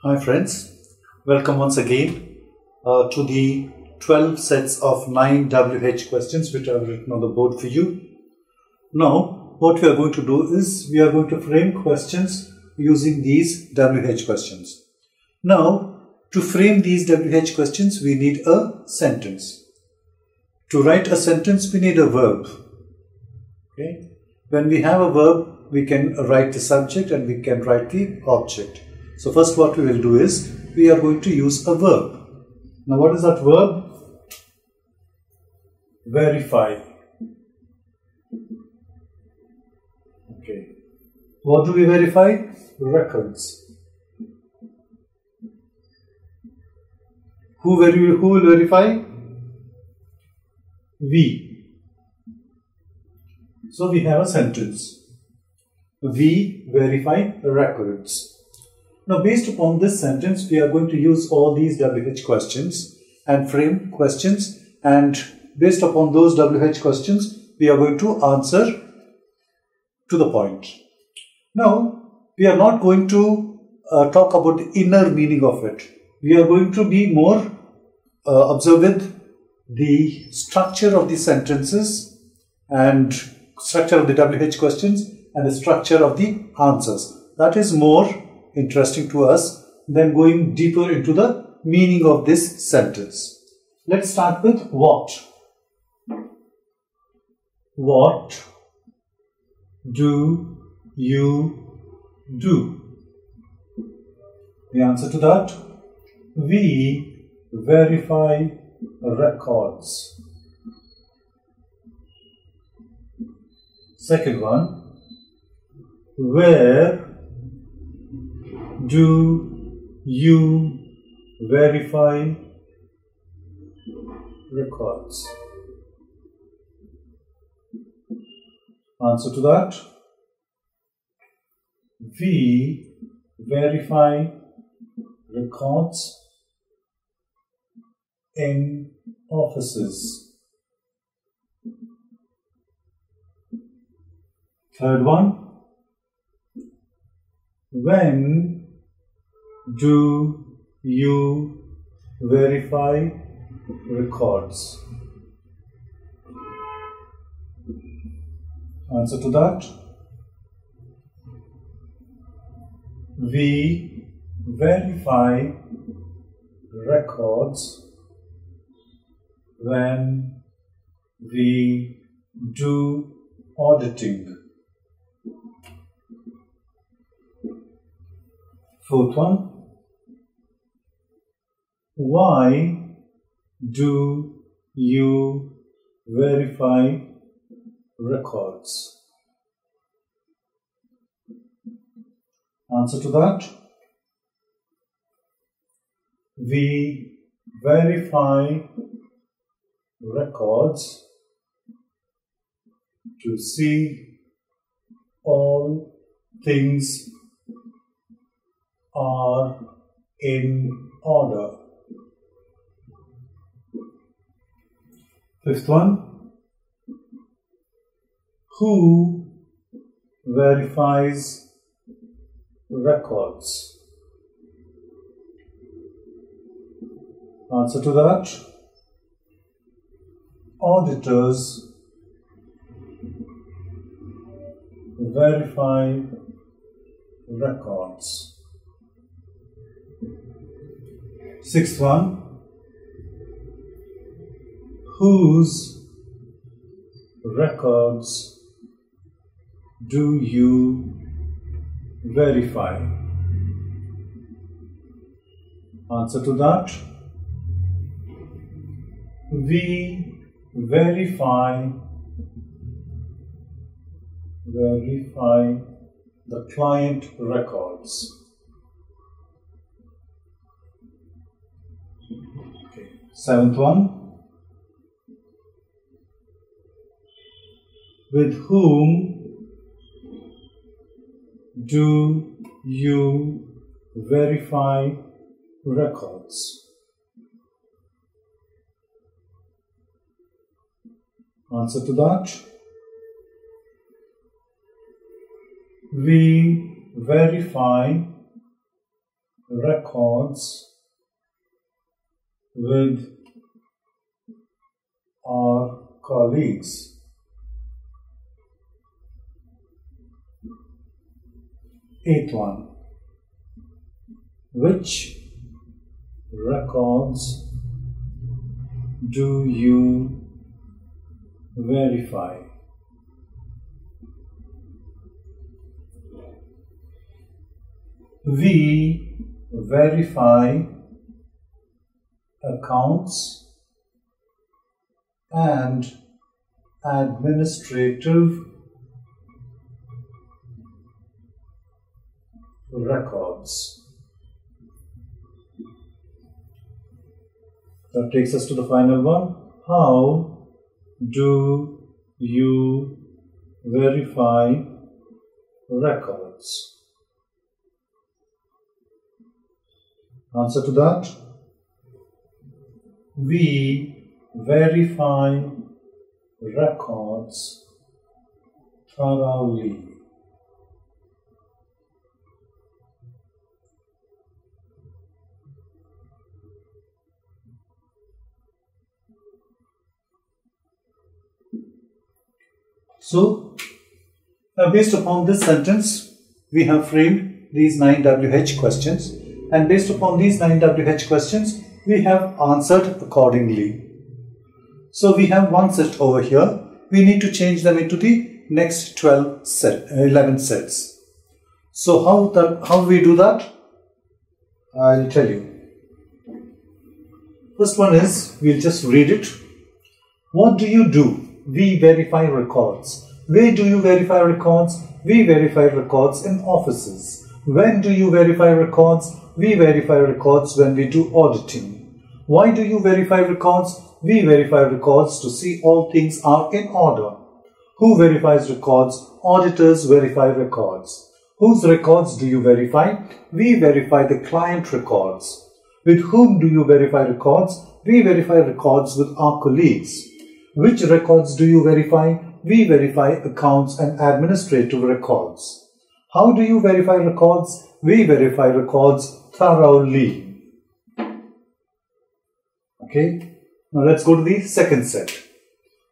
Hi friends, welcome once again to the 12 sets of 9 WH questions which I have written on the board for you. Now what we are going to do is we are going to frame questions using these WH questions. Now to frame these WH questions we need a sentence. To write a sentence we need a verb. Okay? When we have a verb we can write the subject and we can write the object. So first what we will do is, we are going to use a verb. Now what is that verb? Verify. Okay. What do we verify? Records. Who will verify? We. So we have a sentence. We verify records. Now based upon this sentence, we are going to use all these WH questions and frame questions, and based upon those WH questions, we are going to answer to the point. Now, we are not going to talk about the inner meaning of it. We are going to be more observe with the structure of the sentences and structure of the WH questions and the structure of the answers. That is more interesting to us than going deeper into the meaning of this sentence. Let's start with what. What do you do? The answer to that, we verify records. Second one, where do you verify records? Answer to that, we verify records in offices. Third one, when do you verify records? Answer to that, we verify records when we do auditing. Fourth one, why do you verify records? Answer to that, we verify records to see all things are in order. Fifth one, who verifies records? Answer to that, auditors verify records. Sixth one, whose records do you verify? Answer to that, we verify the client records. Okay. Seventh one, with whom do you verify records? Answer to that, we verify records with our colleagues. Eighth one. Which records do you verify? We verify accounts and administrative records. That takes us to the final one. How do you verify records? Answer to that: we verify records thoroughly. So, based upon this sentence, we have framed these 9 WH questions, and based upon these 9 WH questions, we have answered accordingly. So, we have one set over here. We need to change them into the next 11 sets. So, how we do that? I'll tell you. First one is, we'll just read it. What do you do? We verify records. Where do you verify records? We verify records in offices. When do you verify records? We verify records when we do auditing. Why do you verify records? We verify records to see all things are in order. Who verifies records? Auditors verify records. Whose records do you verify? We verify the client records. With whom do you verify records? We verify records with our colleagues. Which records do you verify? We verify accounts and administrative records. How do you verify records? We verify records thoroughly. Okay, now let's go to the second set.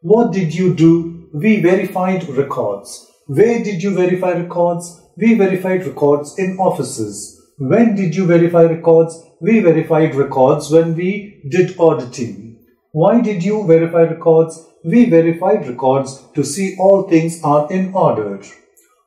What did you do? We verified records. Where did you verify records? We verified records in offices. When did you verify records? We verified records when we did auditing. Why did you verify records? We verified records to see all things are in order.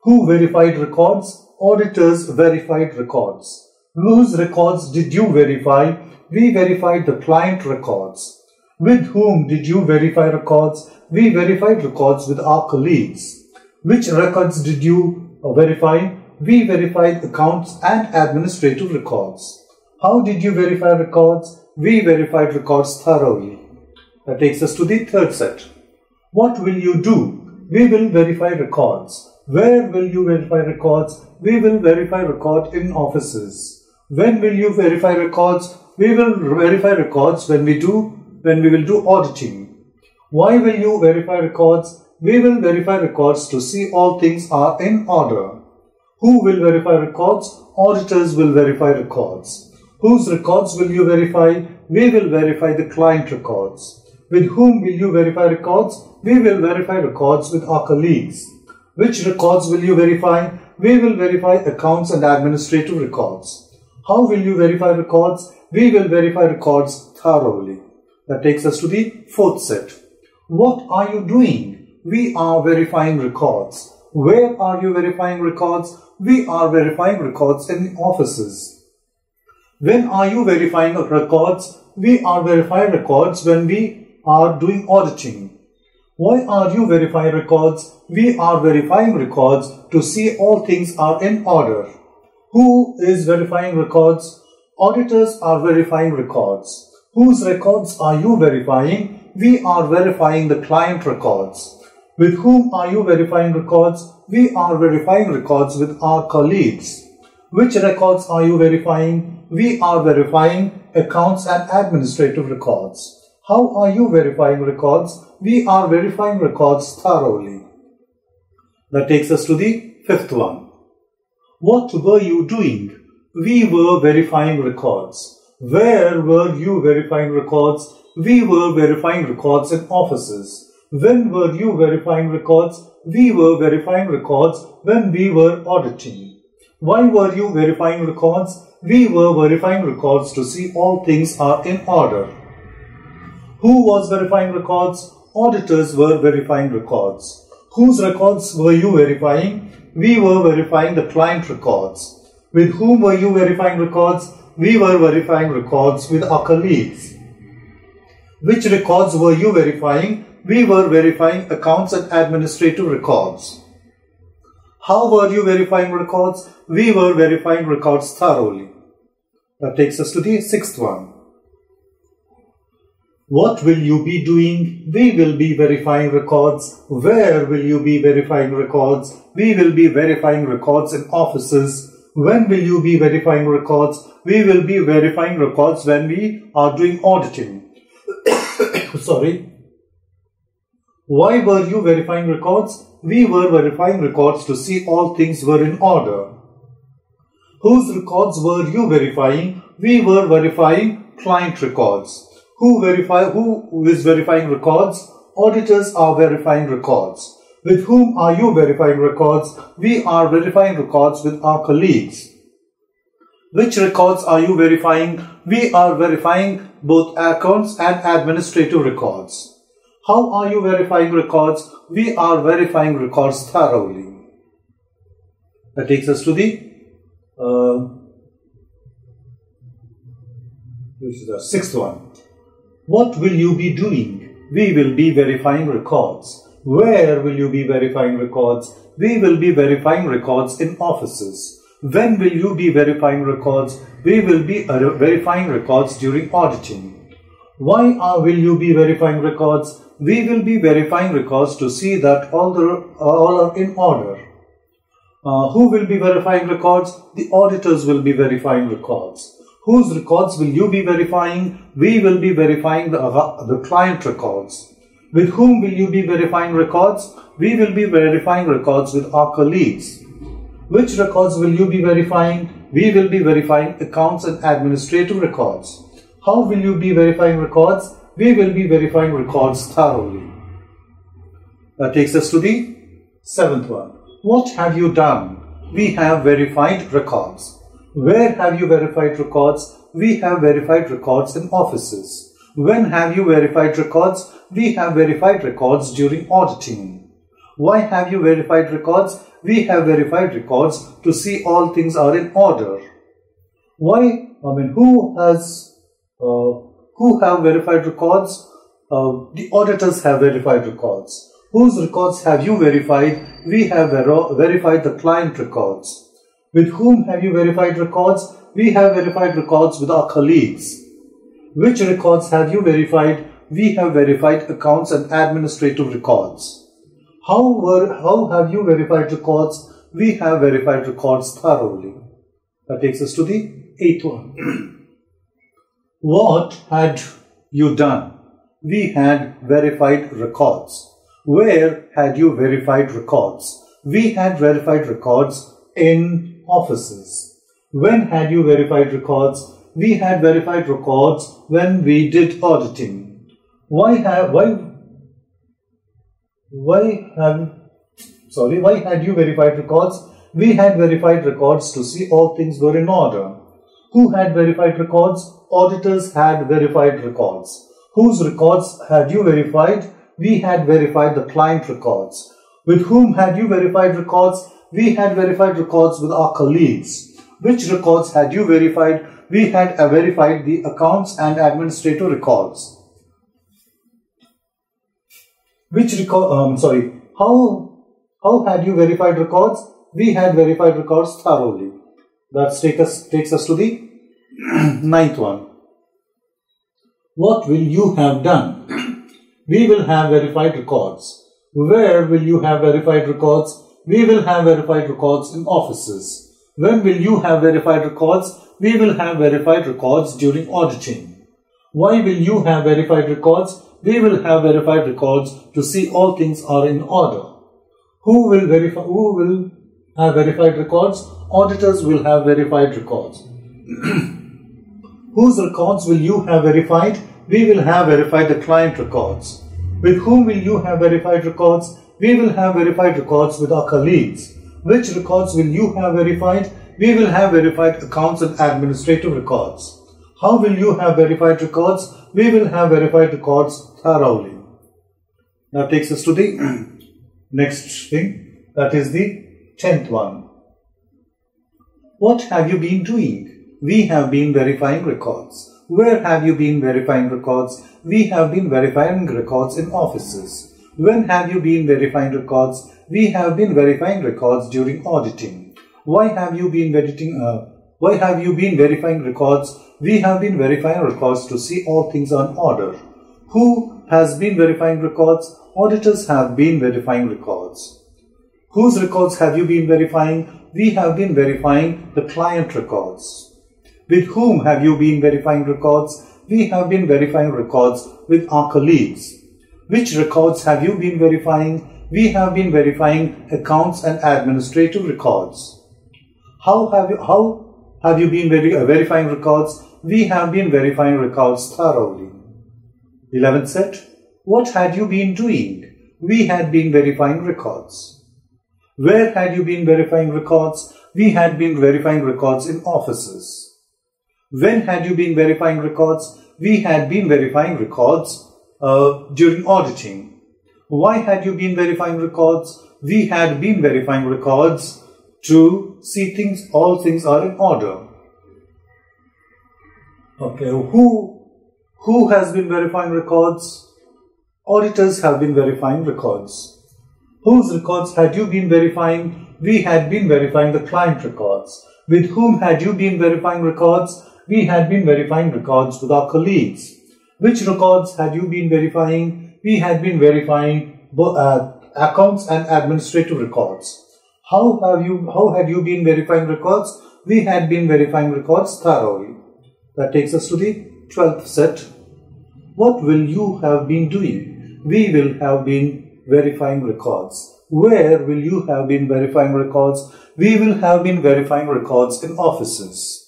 Who verified records? Auditors verified records. Whose records did you verify? We verified the client records. With whom did you verify records? We verified records with our colleagues. Which records did you verify? We verified accounts and administrative records. How did you verify records? We verified records thoroughly. That takes us to the third set. What will you do? We will verify records. Where will you verify records? We will verify records in offices. When will you verify records? We will verify records when we will do auditing. Why will you verify records? We will verify records to see all things are in order. Who will verify records? Auditors will verify records. Whose records will you verify? We will verify the client records. With whom will you verify records? We will verify records with our colleagues. Which records will you verify? We will verify accounts and administrative records. How will you verify records? We will verify records thoroughly. That takes us to the fourth set. What are you doing? We are verifying records. Where are you verifying records? We are verifying records in offices. When are you verifying records? We are verifying records when we are doing auditing. Why are you verifying records? We are verifying records to see all things are in order. Who is verifying records? Auditors are verifying records. Whose records are you verifying? We are verifying the client records. With whom are you verifying records? We are verifying records with our colleagues. Which records are you verifying? We are verifying accounts and administrative records. How are you verifying records? We are verifying records thoroughly. That takes us to the fifth one. What were you doing? We were verifying records. Where were you verifying records? We were verifying records in offices. When were you verifying records? We were verifying records when we were auditing. Why were you verifying records? We were verifying records to see all things are in order. Who was verifying records? Auditors were verifying records. Whose records were you verifying? We were verifying the client records. With whom were you verifying records? We were verifying records with our colleagues. Which records were you verifying? We were verifying accounts and administrative records. How were you verifying records? We were verifying records thoroughly. That takes us to the sixth one. What will you be doing? We will be verifying records. Where will you be verifying records? We will be verifying records in offices. When will you be verifying records? We will be verifying records when we are doing auditing. Sorry. Why were you verifying records? We were verifying records to see all things were in order. Whose records were you verifying? We were verifying client records. Who is verifying records? Auditors are verifying records. With whom are you verifying records? We are verifying records with our colleagues. Which records are you verifying? We are verifying both accounts and administrative records. How are you verifying records? We are verifying records thoroughly. That takes us to the sixth one. What will you be doing? We will be verifying records. Where will you be verifying records? We will be verifying records in offices. When will you be verifying records? We will be verifying records during auditing. Why will you be verifying records? We will be verifying records to see that all are in order. Who will be verifying records? The auditors will be verifying records. Whose records will you be verifying? We will be verifying the client records. With whom will you be verifying records? We will be verifying records with our colleagues. Which records will you be verifying? We will be verifying accounts and administrative records. How will you be verifying records? We will be verifying records thoroughly. That takes us to the seventh one. What have you done? We have verified records. Where have you verified records? We have verified records in offices. When have you verified records? We have verified records during auditing. Why have you verified records? We have verified records to see all things are in order. Who have verified records? The auditors have verified records. Whose records have you verified? We have verified the client records. With whom have you verified records? We have verified records with our colleagues. Which records have you verified? We have verified accounts and administrative records. How have you verified records? We have verified records thoroughly. That takes us to the eighth one. What had you done? We had verified records. Where had you verified records? We had verified records in offices. When had you verified records? We had verified records when we did auditing. Why had you verified records? We had verified records to see all things were in order. Who had verified records? Auditors had verified records. Whose records had you verified? We had verified the client records. With whom had you verified records? We had verified records with our colleagues. Which records had you verified? We had verified the accounts and administrative records. How had you verified records? We had verified records thoroughly. That takes us to the ninth one. What will you have done? We will have verified records. Where will you have verified records? We will have verified records in offices. When will you have verified records? We will have verified records during auditing. Why will you have verified records? We will have verified records to see all things are in order. Who will have verified records? Auditors will have verified records. Whose records will you have verified? We will have verified the client records. With whom will you have verified records? We will have verified records with our colleagues. Which records will you have verified? We will have verified accounts and administrative records. How will you have verified records? We will have verified records thoroughly. Now takes us to the next thing, that is the 10th one. What have you been doing? We have been verifying records. Where have you been verifying records? We have been verifying records in offices. When have you been verifying records? We have been verifying records during auditing. Why have you been verifying records? We have been verifying records to see all things are in order. Who has been verifying records? Auditors have been verifying records. Whose records have you been verifying? We have been verifying the client records. With whom have you been verifying records? We have been verifying records with our colleagues. Which records have you been verifying? We have been verifying accounts and administrative records. How have you been verifying records? We have been verifying records thoroughly. 11th set. What had you been doing? We had been verifying records. Where had you been verifying records? We had been verifying records in offices. When had you been verifying records? We had been verifying records during auditing. Why had you been verifying records? We had been verifying records to see all things are in order. Okay, who has been verifying records? Auditors have been verifying records. Whose records had you been verifying? We had been verifying the client records. With whom had you been verifying records? We had been verifying records with our colleagues. Which records had you been verifying? We had been verifying accounts and administrative records. How had you been verifying records? We had been verifying records thoroughly. That takes us to the 12th set. What will you have been doing? We will have been verifying records. Where will you have been verifying records? We will have been verifying records in offices.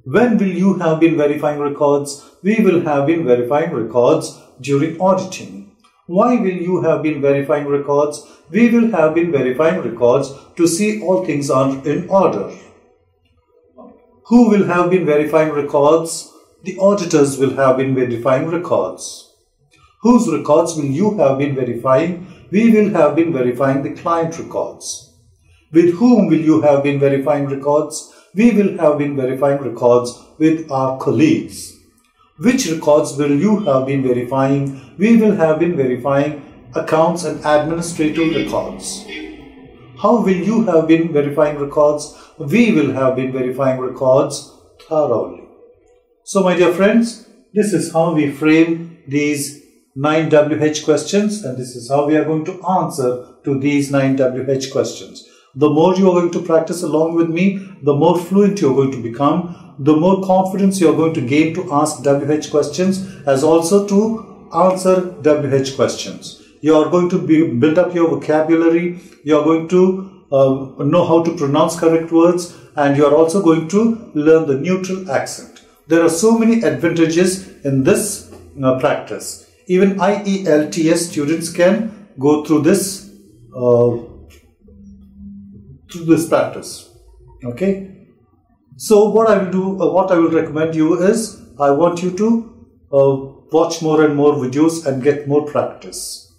When will you have been verifying records? We will have been verifying records during auditing. Why will you have been verifying records? We will have been verifying records to see all things are in order. Who will have been verifying records? The auditors will have been verifying records. Whose records will you have been verifying? We will have been verifying the client records. With whom will you have been verifying records? We will have been verifying records with our colleagues. Which records will you have been verifying? We will have been verifying accounts and administrative records. How will you have been verifying records? We will have been verifying records thoroughly. So my dear friends, this is how we frame these 9 WH questions, and this is how we are going to answer to these 9 WH questions. The more you are going to practice along with me, the more fluent you are going to become, the more confidence you are going to gain to ask WH questions as also to answer WH questions. You are going to build up your vocabulary, you are going to know how to pronounce correct words, and you are also going to learn the neutral accent. There are so many advantages in this practice. Even IELTS students can go through this practice. Okay. So what I will do, what I will recommend you is, I want you to watch more and more videos and get more practice.